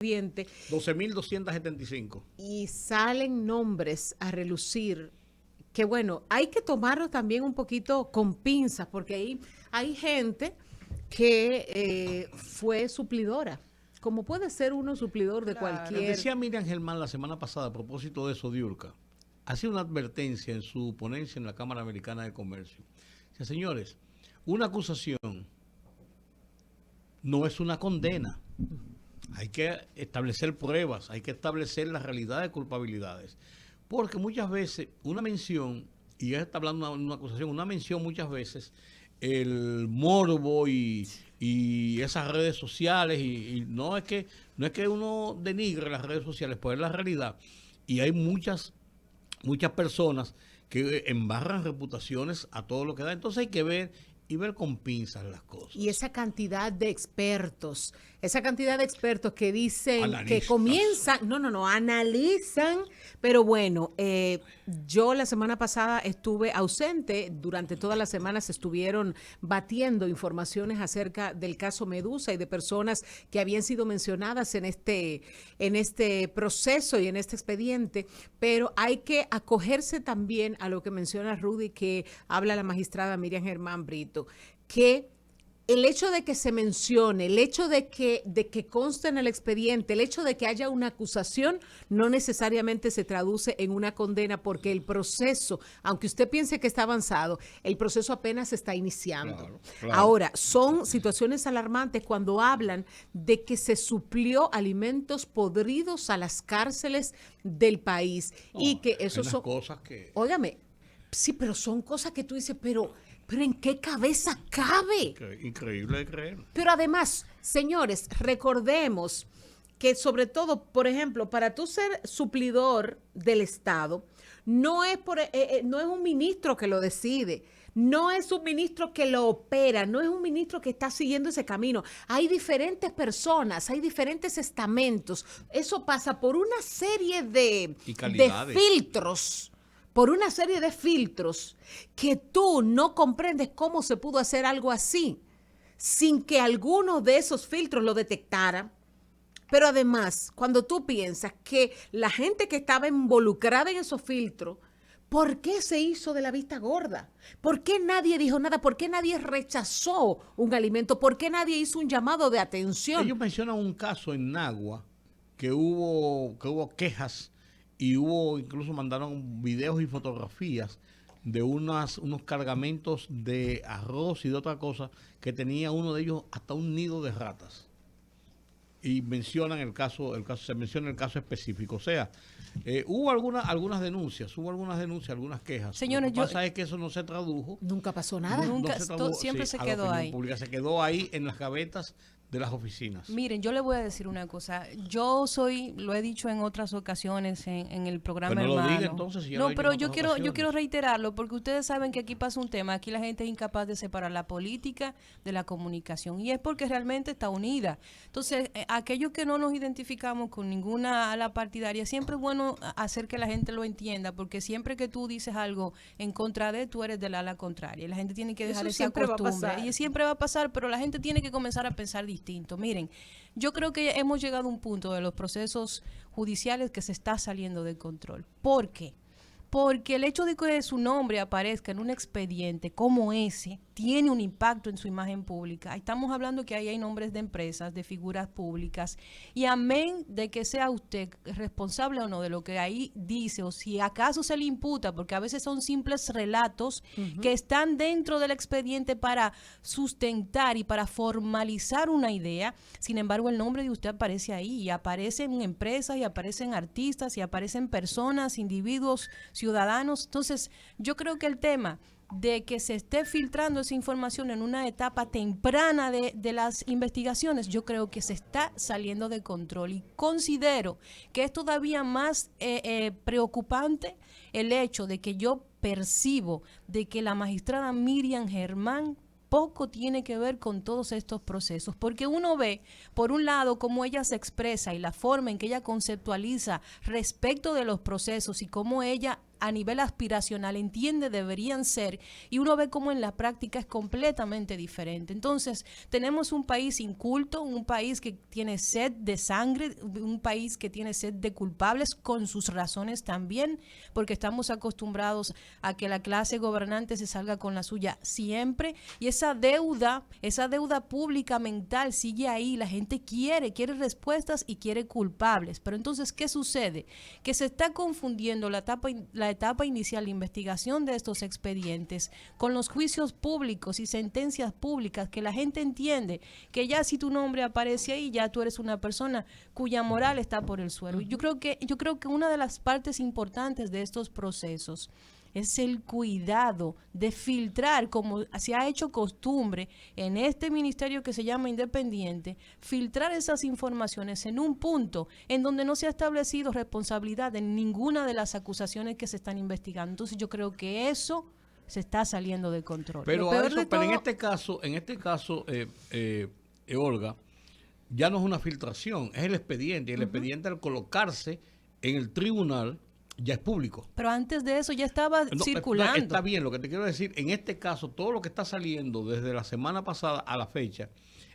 12.275. Y salen nombres a relucir que, bueno, hay que tomarlo también un poquito con pinzas, porque ahí hay gente que fue suplidora, como puede ser uno suplidor de cualquier... Decía Miriam Germán la semana pasada a propósito de eso, Diurca, hacía una advertencia en su ponencia en la Cámara Americana de Comercio. Dice, señores, una acusación no es una condena. Hay que establecer pruebas, hay que establecer la realidad de culpabilidades. Porque muchas veces una mención, y ella está hablando de una acusación, una mención muchas veces, el morbo y esas redes sociales, y no es que uno denigre las redes sociales, pues es la realidad. Y hay muchas personas que embarran reputaciones a todo lo que da. Entonces hay que ver y ver con pinzas las cosas. Y esa cantidad de expertos que dicen, Analistas. que comienzan, analizan, pero bueno, yo la semana pasada estuve ausente, durante todas las semanas se estuvieron batiendo informaciones acerca del caso Medusa y de personas que habían sido mencionadas en este proceso y en este expediente, pero hay que acogerse también a lo que menciona Rudy, que habla la magistrada Miriam Germán Brito, que el hecho de que se mencione, el hecho de que conste en el expediente, el hecho de que haya una acusación, no necesariamente se traduce en una condena, porque el proceso, aunque usted piense que está avanzado, el proceso apenas se está iniciando. Claro. Ahora, son situaciones alarmantes cuando hablan de que se suplió alimentos podridos a las cárceles del país, y que eso son cosas que... Óigame, sí, pero son cosas que tú dices, pero ¿en qué cabeza cabe? Increíble de creer. Pero además, señores, recordemos que sobre todo, por ejemplo, para tú ser suplidor del Estado, no es un ministro que lo decide, no es un ministro que lo opera, no es un ministro que está siguiendo ese camino. Hay diferentes personas, hay diferentes estamentos. Eso pasa por una serie de filtros. Por una serie de filtros que tú no comprendes cómo se pudo hacer algo así sin que alguno de esos filtros lo detectara. Pero además, cuando tú piensas que la gente que estaba involucrada en esos filtros, ¿por qué se hizo de la vista gorda? ¿Por qué nadie dijo nada? ¿Por qué nadie rechazó un alimento? ¿Por qué nadie hizo un llamado de atención? Ellos mencionan un caso en Nagua que hubo quejas, y incluso mandaron videos y fotografías de unos cargamentos de arroz y de otra cosa que tenía uno de ellos hasta un nido de ratas. Y mencionan se menciona el caso específico. O sea, hubo algunas denuncias, algunas quejas. Señores, lo que pasa es que eso no se tradujo. Nunca pasó nada. Siempre se quedó ahí. Se quedó ahí en las gavetas de las oficinas. Miren, yo le voy a decir una cosa. Lo he dicho en otras ocasiones en el programa Pero no Hermano. Lo diga, entonces, si no, pero yo quiero reiterarlo, porque ustedes saben que aquí pasa un tema. Aquí la gente es incapaz de separar la política de la comunicación, y es porque realmente está unida. Entonces, aquellos que no nos identificamos con ninguna ala partidaria, siempre es bueno hacer que la gente lo entienda, porque siempre que tú dices algo en contra de, tú eres del ala contraria. Y la gente tiene que dejar esa costumbre. Y siempre va a pasar, pero la gente tiene que comenzar a pensar distinto. Miren, yo creo que hemos llegado a un punto de los procesos judiciales que se está saliendo de control. ¿Por qué? Porque el hecho de que su nombre aparezca en un expediente como ese tiene un impacto en su imagen pública. Estamos hablando que ahí hay nombres de empresas, de figuras públicas, y amén de que sea usted responsable o no de lo que ahí dice, o si acaso se le imputa, porque a veces son simples relatos que están dentro del expediente para sustentar y para formalizar una idea. Sin embargo, el nombre de usted aparece ahí, y aparecen empresas, y aparecen artistas, y aparecen personas, individuos, ciudadanos. Entonces, yo creo que el tema de que se esté filtrando esa información en una etapa temprana de las investigaciones, yo creo que se está saliendo de control, y considero que es todavía más preocupante el hecho de que yo percibo de que la magistrada Miriam Germán poco tiene que ver con todos estos procesos, porque uno ve, por un lado, cómo ella se expresa y la forma en que ella conceptualiza respecto de los procesos, y cómo ella a nivel aspiracional entiende deberían ser, y uno ve cómo en la práctica es completamente diferente. Entonces, tenemos un país inculto, un país que tiene sed de sangre, un país que tiene sed de culpables, con sus razones también, porque estamos acostumbrados a que la clase gobernante se salga con la suya siempre, y esa deuda pública mental sigue ahí. La gente quiere respuestas y quiere culpables. Pero entonces, ¿qué sucede? Que se está confundiendo la etapa inicial de investigación de estos expedientes con los juicios públicos y sentencias públicas, que la gente entiende que ya si tu nombre aparece ahí, ya tú eres una persona cuya moral está por el suelo. Yo creo que una de las partes importantes de estos procesos es el cuidado de filtrar, como se ha hecho costumbre en este ministerio que se llama Independiente, filtrar esas informaciones en un punto en donde no se ha establecido responsabilidad en ninguna de las acusaciones que se están investigando. Entonces yo creo que eso se está saliendo de control. Pero en este caso, Olga, ya no es una filtración, es el expediente. Y el expediente, al colocarse en el tribunal, ya es público. Pero antes de eso ya estaba circulando. Está bien, lo que te quiero decir, en este caso, todo lo que está saliendo desde la semana pasada a la fecha,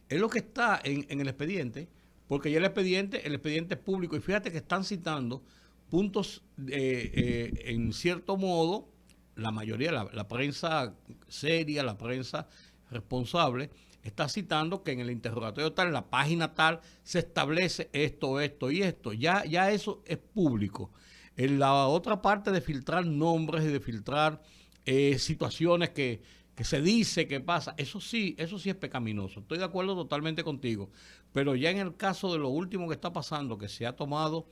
es lo que está en el expediente, porque ya el expediente es público. Y fíjate que están citando puntos, en cierto modo, la mayoría, la prensa seria, la prensa responsable, está citando que en el interrogatorio tal, en la página tal, se establece esto y esto. Ya eso es público. En la otra parte de filtrar nombres y de filtrar situaciones que se dice que pasa, eso sí es pecaminoso. Estoy de acuerdo totalmente contigo. Pero ya en el caso de lo último que está pasando, que se ha tomado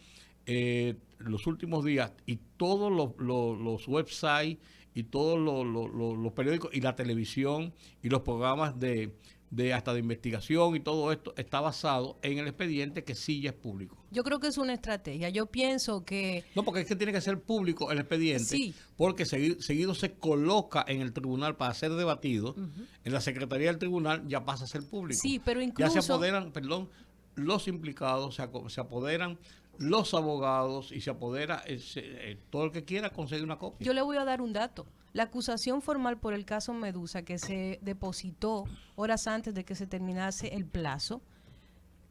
los últimos días, y todos los websites y todos los periódicos y la televisión y los programas hasta de investigación y todo esto está basado en el expediente, que sí ya es público. Yo creo que es una estrategia. Yo pienso que... No, porque es que tiene que ser público el expediente, sí, porque seguido se coloca en el tribunal para ser debatido. En la secretaría del tribunal ya pasa a ser público. Sí, pero incluso... Ya se apoderan, los implicados, se apoderan los abogados y se apodera todo el que quiera conseguir una copia. Yo le voy a dar un dato. La acusación formal por el caso Medusa, que se depositó horas antes de que se terminase el plazo,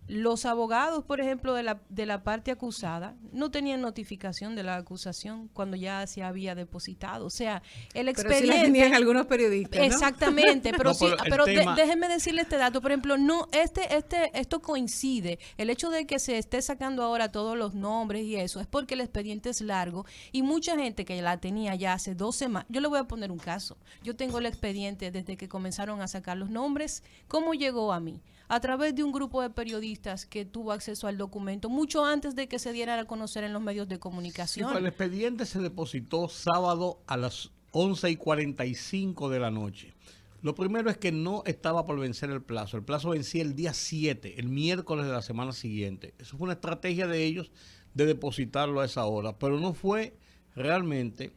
los abogados, por ejemplo, de la parte acusada, no tenían notificación de la acusación cuando ya se había depositado. O sea, el expediente... Pero sí la tenían algunos periodistas, ¿no? Exactamente, pero, no, pero déjenme decirle este dato. Por ejemplo, no, esto coincide. El hecho de que se esté sacando ahora todos los nombres y eso es porque el expediente es largo, y mucha gente que la tenía ya hace 2 semanas. Yo le voy a poner un caso. Yo tengo el expediente desde que comenzaron a sacar los nombres. ¿Cómo llegó a mí? A través de un grupo de periodistas que tuvo acceso al documento mucho antes de que se diera a conocer en los medios de comunicación. Sí, pues el expediente se depositó sábado a las 11:45 de la noche. Lo primero es que no estaba por vencer el plazo. El plazo vencía el día 7, el miércoles de la semana siguiente. Eso fue una estrategia de ellos de depositarlo a esa hora, pero no fue realmente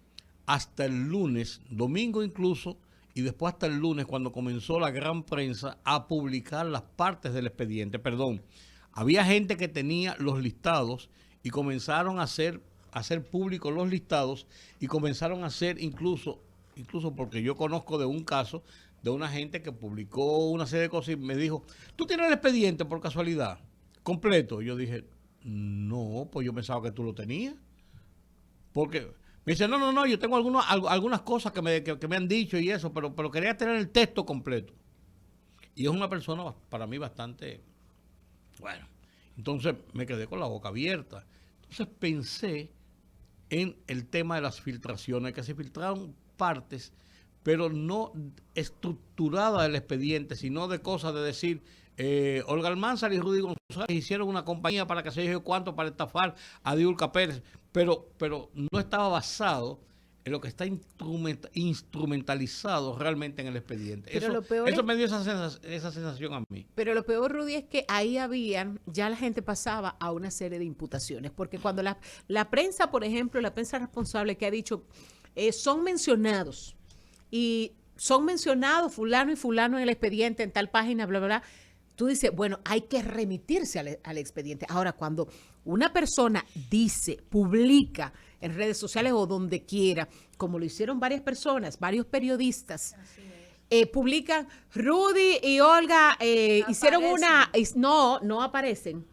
hasta el lunes, domingo incluso, y después hasta el lunes, cuando comenzó la gran prensa a publicar las partes del expediente. Perdón, había gente que tenía los listados y comenzaron a hacer públicos los listados, y comenzaron a hacer incluso porque yo conozco de un caso de una gente que publicó una serie de cosas y me dijo, ¿tú tienes el expediente por casualidad completo? Y yo dije, no, pues yo pensaba que tú lo tenías. Porque... me dice, no, yo tengo algunas cosas que me han dicho y eso, pero quería tener el texto completo. Y es una persona para mí bastante... Bueno, entonces me quedé con la boca abierta. Entonces pensé en el tema de las filtraciones, que se filtraron partes, pero no estructurada del expediente, sino de cosas de decir... Olga Almanzar y Rudy González hicieron una compañía para que se dijo cuánto para estafar a Diulca Pérez, pero no estaba basado en lo que está instrumentalizado realmente en el expediente. Pero eso me dio esa sensación a mí. Pero lo peor, Rudy, es que ahí ya la gente pasaba a una serie de imputaciones, porque cuando la prensa, por ejemplo, la prensa responsable que ha dicho, son mencionados fulano y fulano en el expediente, en tal página, bla, bla, bla, tú dices, bueno, hay que remitirse al expediente. Ahora, cuando una persona dice, publica en redes sociales o donde quiera, como lo hicieron varias personas, varios periodistas, publican, Rudy y Olga hicieron no aparecen.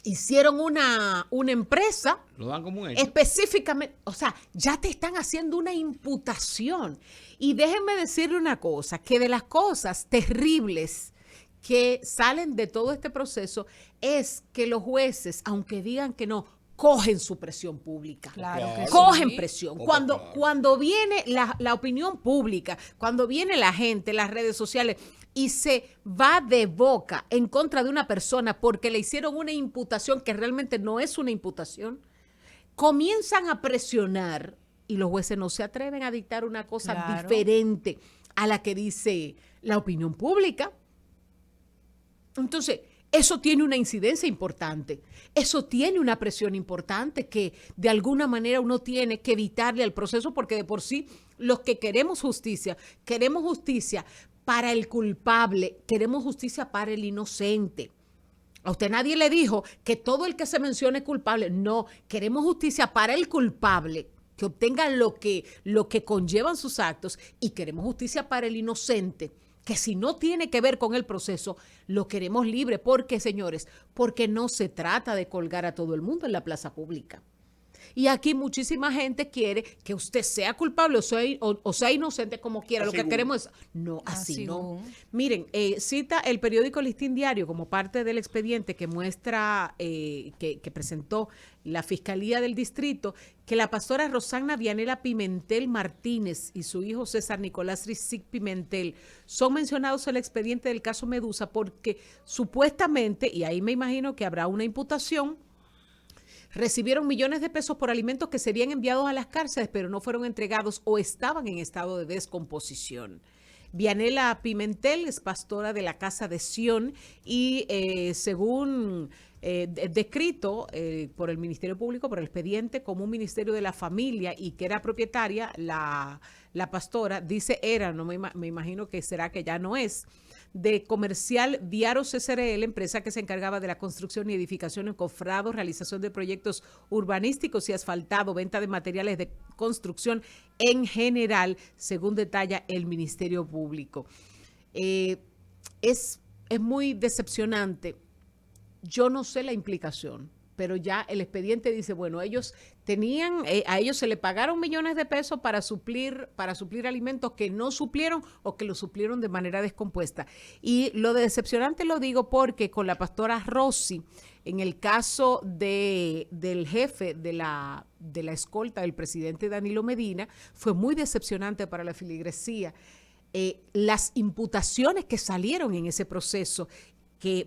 Hicieron una empresa. Lo dan como un hecho. Específicamente, o sea, ya te están haciendo una imputación. Y déjenme decirle una cosa, que de las cosas terribles que salen de todo este proceso es que los jueces, aunque digan que no, cogen su presión pública. Claro que Cogen sí. presión. Oh, Cuando, claro. cuando viene la opinión pública, cuando viene la gente, las redes sociales, y se va de boca en contra de una persona porque le hicieron una imputación que realmente no es una imputación, comienzan a presionar y los jueces no se atreven a dictar una cosa Claro. diferente a la que dice la opinión pública. Entonces, eso tiene una incidencia importante, eso tiene una presión importante que de alguna manera uno tiene que evitarle al proceso porque de por sí los que queremos justicia para el culpable, queremos justicia para el inocente. A usted nadie le dijo que todo el que se mencione es culpable. No, queremos justicia para el culpable, que obtenga lo que conllevan sus actos, y queremos justicia para el inocente, que si no tiene que ver con el proceso, lo queremos libre. Porque, señores, porque no se trata de colgar a todo el mundo en la plaza pública. Y aquí muchísima gente quiere que usted sea culpable o sea inocente como quiera. Así Lo que queremos es, no, así Así no. no. Miren, cita el periódico Listín Diario como parte del expediente que muestra, que presentó la Fiscalía del Distrito, que la pastora Rosana Vianela Pimentel Martínez y su hijo César Nicolás Rizic Pimentel son mencionados en el expediente del caso Medusa porque supuestamente, y ahí me imagino que habrá una imputación, recibieron millones de pesos por alimentos que serían enviados a las cárceles, pero no fueron entregados o estaban en estado de descomposición. Vianela Pimentel es pastora de la Casa de Sión y según descrito por el Ministerio Público, por el expediente, como un ministerio de la familia y que era propietaria, la pastora, dice era, no me imagino que será que ya no es, de Comercial Viaros SRL, empresa que se encargaba de la construcción y edificación en cofrados, realización de proyectos urbanísticos y asfaltado, venta de materiales de construcción en general, según detalla el Ministerio Público. Es muy decepcionante. Yo no sé la implicación, pero ya el expediente dice, bueno, ellos tenían, a ellos se le pagaron millones de pesos para suplir alimentos que no suplieron o que lo suplieron de manera descompuesta. Y lo de decepcionante lo digo porque con la pastora Rossi, en el caso del jefe de la escolta del presidente Danilo Medina, fue muy decepcionante para la feligresía. Las imputaciones que salieron en ese proceso,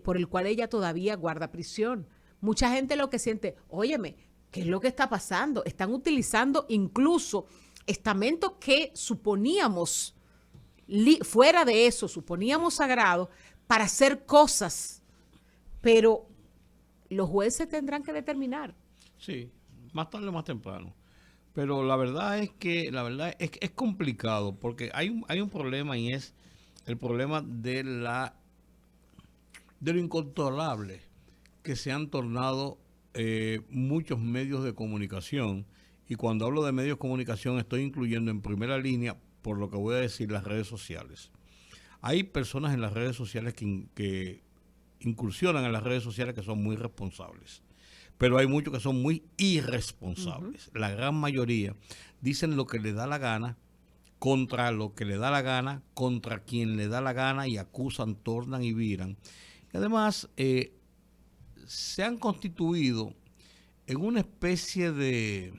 por el cual ella todavía guarda prisión. Mucha gente lo que siente, óyeme, ¿qué es lo que está pasando? Están utilizando incluso estamentos que suponíamos, fuera de eso, suponíamos sagrados, para hacer cosas. Pero los jueces tendrán que determinar. Sí, más tarde o más temprano. Pero la verdad es que es complicado porque hay un problema y es el problema de lo incontrolable que se han tornado muchos medios de comunicación. Y cuando hablo de medios de comunicación estoy incluyendo en primera línea, por lo que voy a decir, las redes sociales. Hay personas en las redes sociales que incursionan en las redes sociales que son muy responsables, pero hay muchos que son muy irresponsables. La gran mayoría dicen lo que les da la gana, contra lo que le da la gana, contra quien le da la gana, y acusan, tornan y viran. Y además, se han constituido en una especie de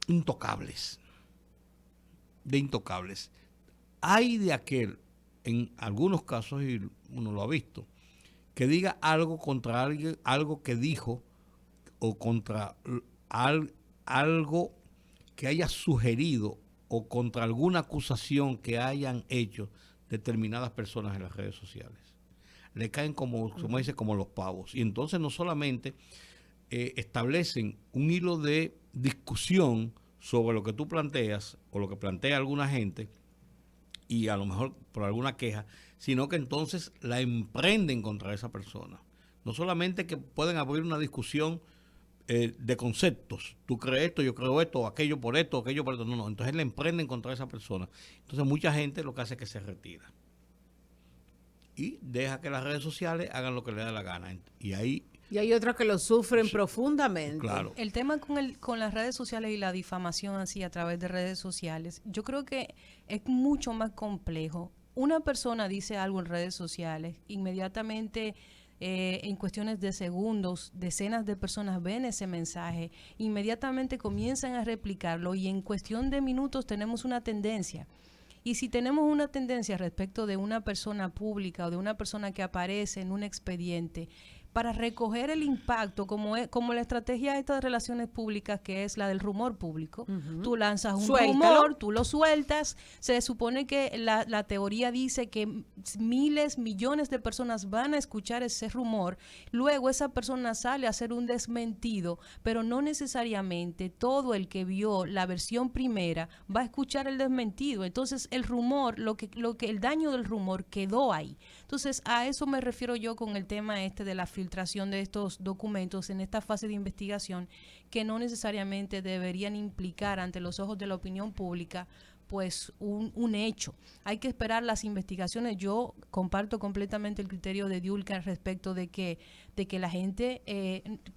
intocables. Hay de aquel, en algunos casos, y uno lo ha visto, que diga algo contra alguien, algo que dijo, o contra algo que haya sugerido, o contra alguna acusación que hayan hecho determinadas personas en las redes sociales. Le caen como dice, como los pavos. Y entonces no solamente establecen un hilo de discusión sobre lo que tú planteas o lo que plantea alguna gente, y a lo mejor por alguna queja, sino que entonces la emprenden contra esa persona. No solamente que pueden abrir una discusión de conceptos, tú crees esto, yo creo esto, o aquello por esto, aquello por esto, no, entonces la emprenden contra esa persona. Entonces mucha gente lo que hace es que se retira y deja que las redes sociales hagan lo que le da la gana. Y ahí... Y hay otros que lo sufren profundamente. Claro. El tema con las redes sociales y la difamación así a través de redes sociales, yo creo que es mucho más complejo. Una persona dice algo en redes sociales, inmediatamente en cuestiones de segundos, decenas de personas ven ese mensaje, inmediatamente comienzan a replicarlo y en cuestión de minutos tenemos una tendencia. Y si tenemos una tendencia respecto de una persona pública o de una persona que aparece en un expediente, para recoger el impacto, como la estrategia de estas relaciones públicas, que es la del rumor público. Tú lanzas un rumor, tú lo sueltas, se supone que la teoría dice que miles, millones de personas van a escuchar ese rumor, luego esa persona sale a hacer un desmentido, pero no necesariamente todo el que vio la versión primera va a escuchar el desmentido. Entonces el rumor, el daño del rumor quedó ahí. Entonces a eso me refiero yo con el tema de la filtración de estos documentos en esta fase de investigación, que no necesariamente deberían implicar ante los ojos de la opinión pública pues un hecho. Hay que esperar las investigaciones. Yo comparto completamente el criterio de Diulka respecto de que la gente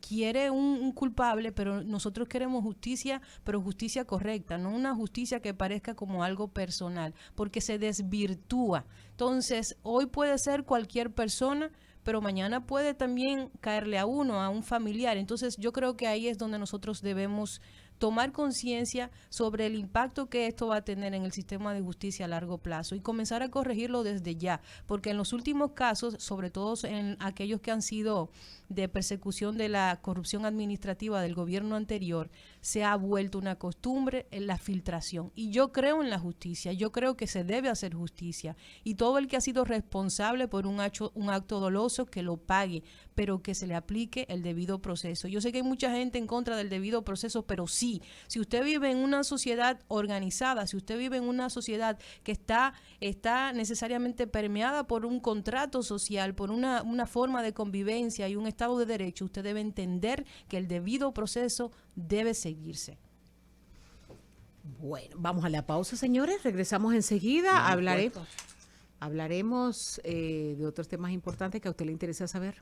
quiere un culpable, pero nosotros queremos justicia, pero justicia correcta, no una justicia que parezca como algo personal, porque se desvirtúa. Entonces, hoy puede ser cualquier persona, pero mañana puede también caerle a uno, a un familiar. Entonces, yo creo que ahí es donde nosotros debemos tomar conciencia sobre el impacto que esto va a tener en el sistema de justicia a largo plazo y comenzar a corregirlo desde ya, porque en los últimos casos, sobre todo en aquellos que han sido de persecución de la corrupción administrativa del gobierno anterior, se ha vuelto una costumbre en la filtración. Y yo creo en la justicia, yo creo que se debe hacer justicia. Y todo el que ha sido responsable por un acto doloso, que lo pague, pero que se le aplique el debido proceso. Yo sé que hay mucha gente en contra del debido proceso, pero sí, si usted vive en una sociedad organizada, si usted vive en una sociedad que está necesariamente permeada por un contrato social, por una forma de convivencia y un Estado de Derecho, usted debe entender que el debido proceso debe seguirse. Bueno, vamos a la pausa, señores. Regresamos enseguida. Hablaremos de otros temas importantes que a usted le interesa saber.